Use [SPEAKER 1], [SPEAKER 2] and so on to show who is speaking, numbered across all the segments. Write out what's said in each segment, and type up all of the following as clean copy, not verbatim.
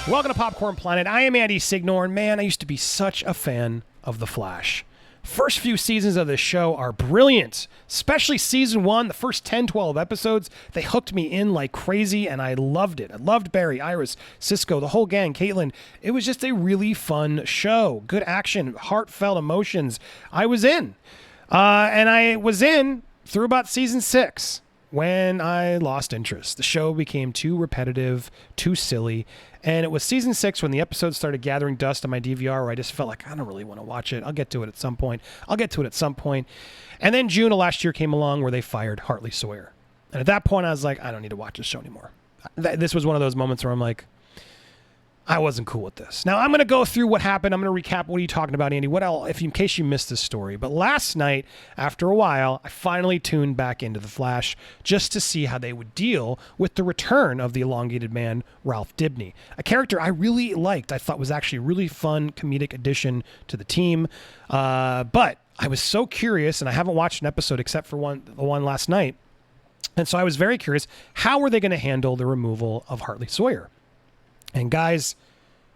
[SPEAKER 1] Welcome to Popcorn Planet. I am Andy Signore, and man, I used to be such a fan of The Flash. First few seasons of this show are brilliant, especially season 1, the first 10, 12 episodes. They hooked me in like crazy, and I loved it. I loved Barry, Iris, Cisco, the whole gang, Caitlin. It was just a really fun show. Good action, heartfelt emotions. I was in. And I was in through about season 6 when I lost interest. The show became too repetitive, too silly. And it was season 6 when the episodes started gathering dust on my DVR where I just felt like, I don't really want to watch it. I'll get to it at some point. And then June of last year came along where they fired Hartley Sawyer. And at that point, I was like, I don't need to watch this show anymore. This was one of those moments where I'm like, I wasn't cool with this. Now, I'm going to go through what happened. I'm going to recap. What are you talking about, Andy? What else, in case you missed this story. But last night, after a while, I finally tuned back into The Flash just to see how they would deal with the return of the elongated man, Ralph Dibney, a character I really liked. I thought was actually a really fun comedic addition to the team. But I was so curious, and I haven't watched an episode except for the one last night. And so I was very curious, how were they going to handle the removal of Hartley Sawyer? And guys,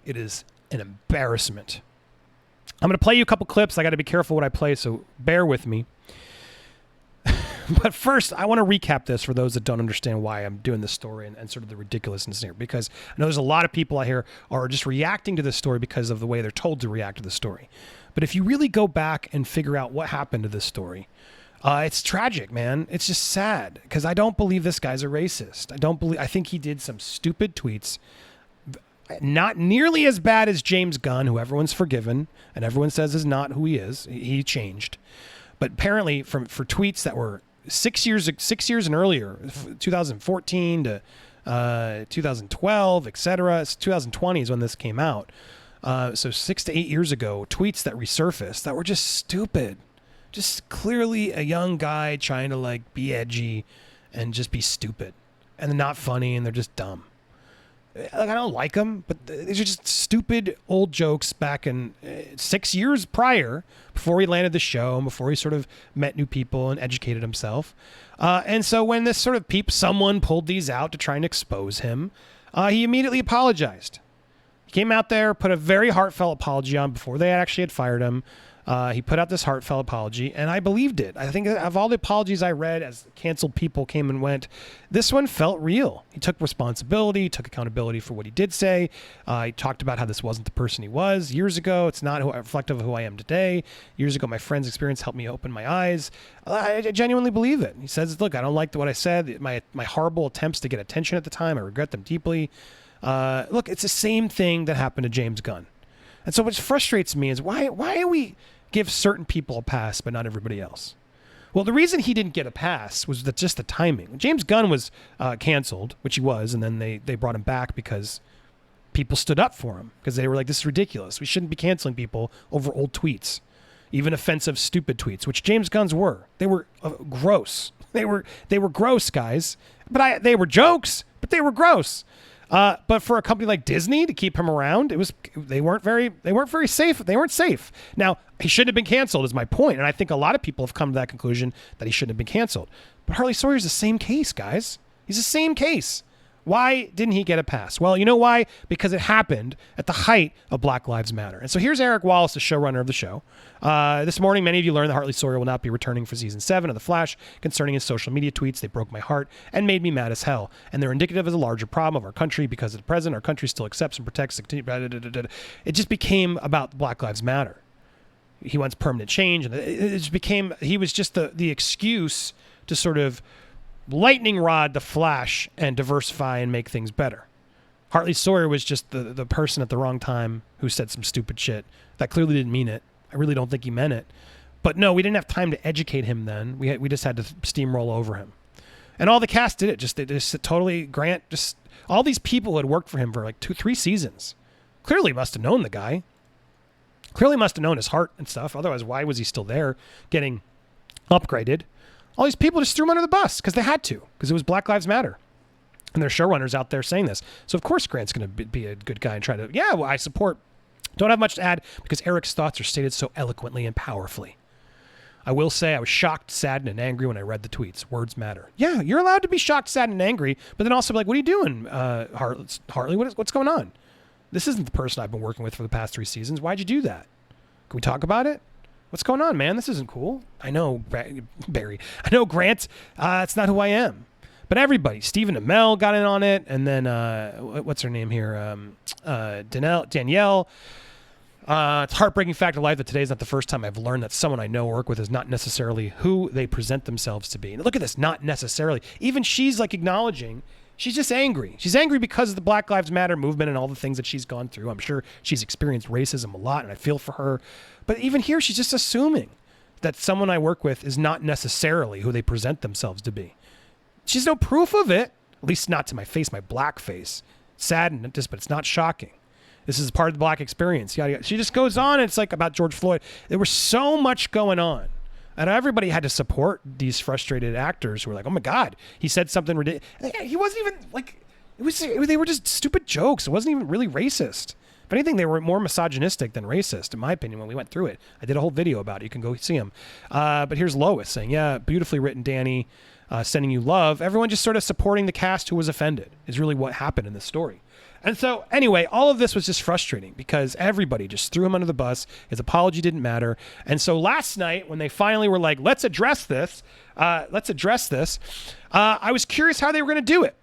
[SPEAKER 1] it is an embarrassment. I'm going to play you a couple clips. I got to be careful what I play, so bear with me. But first, I want to recap this for those that don't understand why I'm doing this story and sort of the ridiculousness here. Because I know there's a lot of people out here are just reacting to this story because of the way they're told to react to the story. But if you really go back and figure out what happened to this story, it's tragic, man. It's just sad because I don't believe this guy's a racist. I think he did some stupid tweets. Not nearly as bad as James Gunn, who everyone's forgiven and everyone says is not who he is. He changed. But apparently for tweets that were 6 years and earlier, 2014 to 2012, etc. 2020 is when this came out. So 6 to 8 years ago, tweets that resurfaced that were just stupid. Just clearly a young guy trying to like be edgy and just be stupid. And they're not funny and they're just dumb. Like, I don't like them, but these are just stupid old jokes back in 6 years prior, before he landed the show and before he sort of met new people and educated himself. And so when this sort of someone pulled these out to try and expose him, he immediately apologized. He came out there, put a very heartfelt apology on before they actually had fired him. He put out this heartfelt apology, and I believed it. I think of all the apologies I read as canceled people came and went, this one felt real. He took responsibility, took accountability for what he did say. He talked about how this wasn't the person he was years ago. It's not reflective of who I am today. Years ago, my friend's experience helped me open my eyes. I genuinely believe it. He says, look, I don't like what I said. My horrible attempts to get attention at the time, I regret them deeply. Look, it's the same thing that happened to James Gunn. And so what frustrates me is why do we give certain people a pass but not everybody else? Well, the reason he didn't get a pass was just the timing. James Gunn was canceled, which he was, and then they brought him back because people stood up for him because they were like, this is ridiculous. We shouldn't be canceling people over old tweets, even offensive, stupid tweets, which James Gunn's were. They were gross. They were gross, guys. But they were jokes, but they were gross. But for a company like Disney to keep him around, they weren't very safe. They weren't safe. Now, he shouldn't have been canceled is my point. And I think a lot of people have come to that conclusion that he shouldn't have been canceled. But Hartley Sawyer's the same case, guys. He's the same case. Why didn't he get a pass? Well, you know why? Because it happened at the height of Black Lives Matter. And so here's Eric Wallace, the showrunner of the show. This morning, many of you learned that Hartley Sawyer will not be returning for season 7 of The Flash. Concerning his social media tweets, they broke my heart and made me mad as hell. And they're indicative of a larger problem of our country because at present, our country still accepts and protects. It just became about Black Lives Matter. He wants permanent change. And he was just the excuse to sort of lightning rod the Flash and diversify and make things better. Hartley Sawyer was just the person at the wrong time who said some stupid shit that clearly didn't mean it. I really don't think he meant it. But no, we didn't have time to educate him then. We just had to steamroll over him. And all the cast did it. They just totally all these people who had worked for him for like 2-3 seasons clearly must have known the guy. Clearly must have known his heart and stuff. Otherwise, why was he still there getting upgraded? All these people just threw him under the bus because they had to, because it was Black Lives Matter. And there's showrunners out there saying this. So, of course, Grant's going to be a good guy and try to, I support. Don't have much to add because Eric's thoughts are stated so eloquently and powerfully. I will say I was shocked, saddened, and angry when I read the tweets. Words matter. Yeah, you're allowed to be shocked, saddened, and angry, but then also be like, what are you doing, Hartley? What's going on? This isn't the person I've been working with for the past 3 seasons. Why'd you do that? Can we talk about it? What's going on, man? This isn't cool. I know, Barry. I know, Grant. It's not who I am. But everybody, Stephen Amell got in on it, and then what's her name here? Danielle. It's a heartbreaking fact of life that today is not the first time I've learned that someone I know or work with is not necessarily who they present themselves to be. And look at this, not necessarily. Even she's like acknowledging she's just angry. She's angry because of the Black Lives Matter movement and all the things that she's gone through. I'm sure she's experienced racism a lot, and I feel for her. But even here, she's just assuming that someone I work with is not necessarily who they present themselves to be. She's no proof of it, at least not to my face, my black face. Saddened, but it's not shocking. This is part of the black experience. She just goes on, and it's like about George Floyd. There was so much going on. And everybody had to support these frustrated actors who were like, oh my God, he said something ridiculous. He wasn't even like, they were just stupid jokes. It wasn't even really racist. If anything, they were more misogynistic than racist, in my opinion, when we went through it. I did a whole video about it. You can go see them. But here's Lois saying, yeah, beautifully written, Danny, sending you love. Everyone just sort of supporting the cast who was offended is really what happened in this story. And so, anyway, all of this was just frustrating because everybody just threw him under the bus. His apology didn't matter. And so last night, when they finally were like, let's address this, I was curious how they were going to do it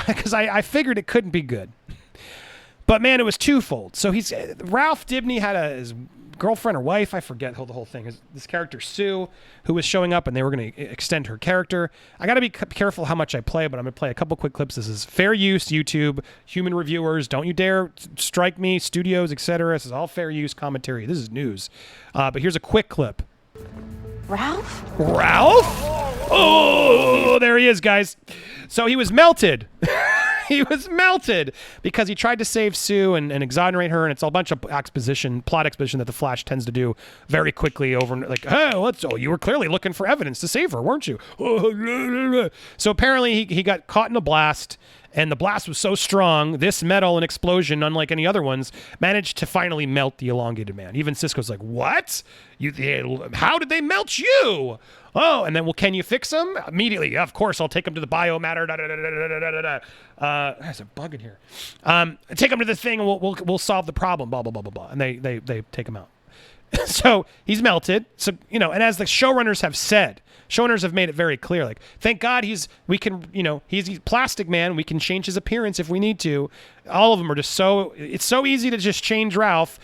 [SPEAKER 1] because I figured it couldn't be good. But, man, it was twofold. So Ralph Dibney had his girlfriend or wife, I forget the whole thing. This character, Sue, who was showing up, and they were going to extend her character. I got to be careful how much I play, but I'm going to play a couple quick clips. This is fair use, YouTube, human reviewers. Don't you dare strike me, studios, etc. This is all fair use commentary. This is news. But here's a quick clip.
[SPEAKER 2] Ralph?
[SPEAKER 1] Oh, there he is, guys. So he was melted. He was melted because he tried to save Sue and exonerate her, and it's a bunch of plot exposition that the Flash tends to do very quickly over, like, hey, you were clearly looking for evidence to save her, weren't you? So apparently he got caught in a blast, and the blast was so strong, this metal and explosion, unlike any other ones, managed to finally melt the elongated man. Even Cisco's like, what? How did they melt you? Oh, and then, well, can you fix him? Immediately, yeah, of course, I'll take him to the biomatter. There's a bug in here. Take him to the thing, and we'll solve the problem. Blah blah blah blah blah. And they take him out. So he's melted. So and as the showrunners have said, showrunners have made it very clear. Like, thank God he's Plastic Man. We can change his appearance if we need to. All of them are just it's so easy to just change Ralph.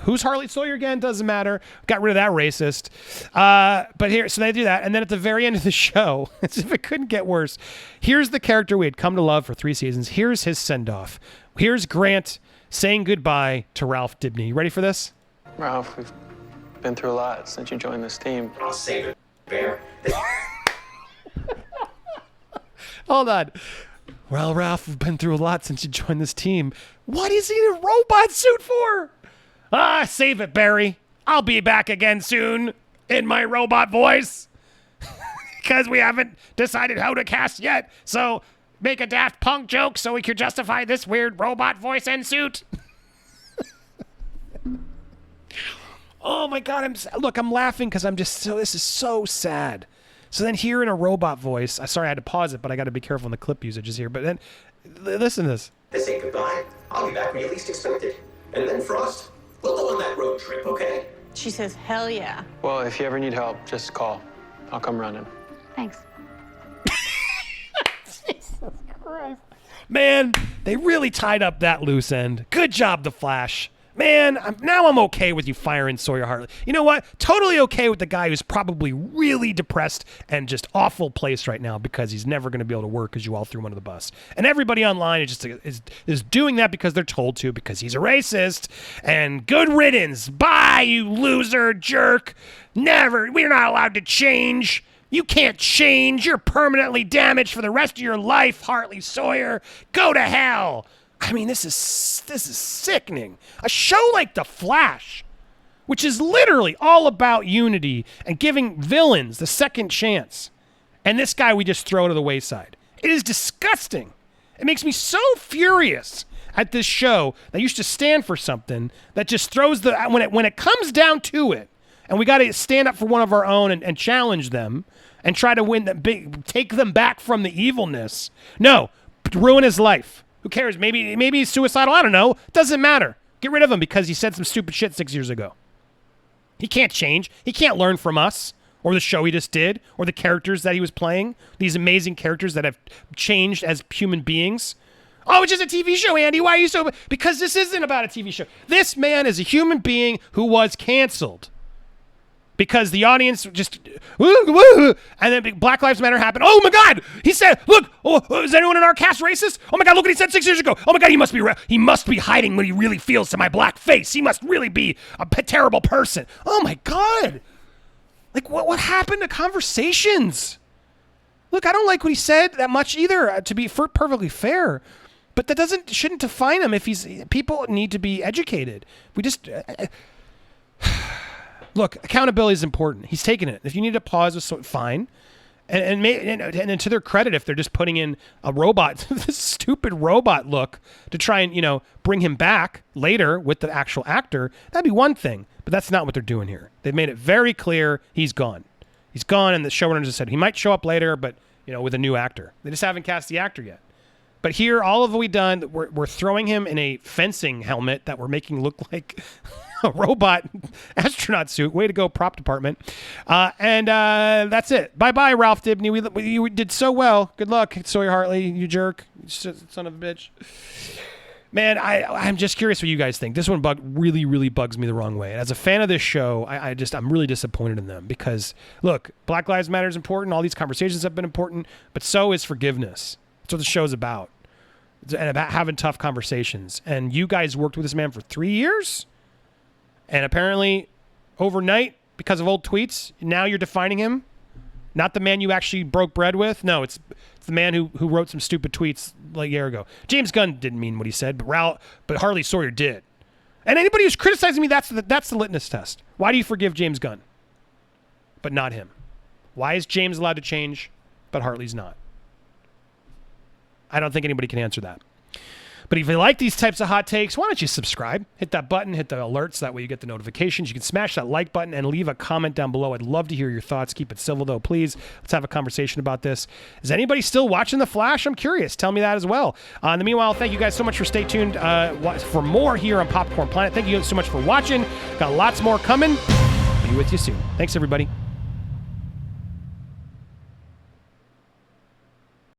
[SPEAKER 1] Who's Hartley Sawyer again? Doesn't matter. Got rid of that racist. But here, so they do that. And then at the very end of the show, as if it couldn't get worse, here's the character we had come to love for 3 seasons. Here's his send-off. Here's Grant saying goodbye to Ralph Dibney. You ready for this?
[SPEAKER 3] Ralph, we've been through a lot since you joined this team.
[SPEAKER 4] I'll save it, Bear.
[SPEAKER 1] Hold on. Well, Ralph, we've been through a lot since you joined this team. What is he in a robot suit for? Save it, Barry. I'll be back again soon in my robot voice. Because we haven't decided how to cast yet. So make a Daft Punk joke so we can justify this weird robot voice and suit. Oh my God, I'm laughing because this is so sad. So then here in a robot voice, sorry I had to pause it, but I got to be careful in the clip usage is here. But then, listen to this.
[SPEAKER 4] This ain't goodbye. I'll be back when you least expect it. And then, Frost, we'll go on that road trip, okay?
[SPEAKER 2] She says, hell yeah.
[SPEAKER 3] Well, if you ever need help, just call. I'll come running.
[SPEAKER 2] Thanks.
[SPEAKER 1] Jesus Christ. Man, they really tied up that loose end. Good job, The Flash. Man, now I'm okay with you firing Sawyer Hartley. You know what? Totally okay with the guy who's probably really depressed and just awful place right now because he's never going to be able to work because you all threw him under the bus. And everybody online is doing that because they're told to because he's a racist. And good riddance. Bye, you loser jerk. Never. We're not allowed to change. You can't change. You're permanently damaged for the rest of your life, Hartley Sawyer. Go to hell. I mean, this is sickening. A show like The Flash, which is literally all about unity and giving villains the second chance, and this guy we just throw to the wayside. It is disgusting. It makes me so furious at this show that used to stand for something that just throws when it comes down to it, and we got to stand up for one of our own and challenge them and try to win them, take them back from the evilness. No, ruin his life. Who cares? Maybe he's suicidal. I don't know. Doesn't matter. Get rid of him because he said some stupid shit 6 years ago. He can't change. He can't learn from us or the show he just did or the characters that he was playing. These amazing characters that have changed as human beings. Oh, it's just a TV show, Andy. Why are you so... Because this isn't about a TV show. This man is a human being who was canceled. Because the audience just... And then Black Lives Matter happened. Oh, my God. He said, look, is anyone in our cast racist? Oh, my God, look what he said 6 years ago. Oh, my God, he must be hiding what he really feels to my black face. He must really be a terrible person. Oh, my God. Like, what happened to conversations? Look, I don't like what he said that much either, to be perfectly fair. But that shouldn't define him if people need to be educated. We just... Look, accountability is important. He's taking it. If you need to pause, fine. And to their credit, if they're just putting in a robot, this stupid robot look to try and, bring him back later with the actual actor, that'd be one thing. But that's not what they're doing here. They've made it very clear he's gone. He's gone, and the showrunners have said he might show up later, but, with a new actor. They just haven't cast the actor yet. But here, all of what we've done, we're throwing him in a fencing helmet that we're making look like... a robot astronaut suit. Way to go, prop department. And that's it. Bye-bye, Ralph Dibney. You did so well. Good luck, Sawyer Hartley, you jerk. Son of a bitch. Man, I'm just curious what you guys think. This one really, really bugs me the wrong way. And as a fan of this show, I'm really disappointed in them because, look, Black Lives Matter is important. All these conversations have been important, but so is forgiveness. That's what the show's about. And about having tough conversations. And you guys worked with this man for 3 years? And apparently, overnight, because of old tweets, now you're defining him? Not the man you actually broke bread with? No, it's the man who wrote some stupid tweets like a year ago. James Gunn didn't mean what he said, but Hartley Sawyer did. And anybody who's criticizing me, that's the litmus test. Why do you forgive James Gunn, but not him? Why is James allowed to change, but Hartley's not? I don't think anybody can answer that. But if you like these types of hot takes, why don't you subscribe? Hit that button, hit the alerts. That way you get the notifications. You can smash that like button and leave a comment down below. I'd love to hear your thoughts. Keep it civil, though, please. Let's have a conversation about this. Is anybody still watching The Flash? I'm curious. Tell me that as well. In the meanwhile, thank you guys so much for staying tuned for more here on Popcorn Planet. Thank you so much for watching. Got lots more coming. Be with you soon. Thanks, everybody.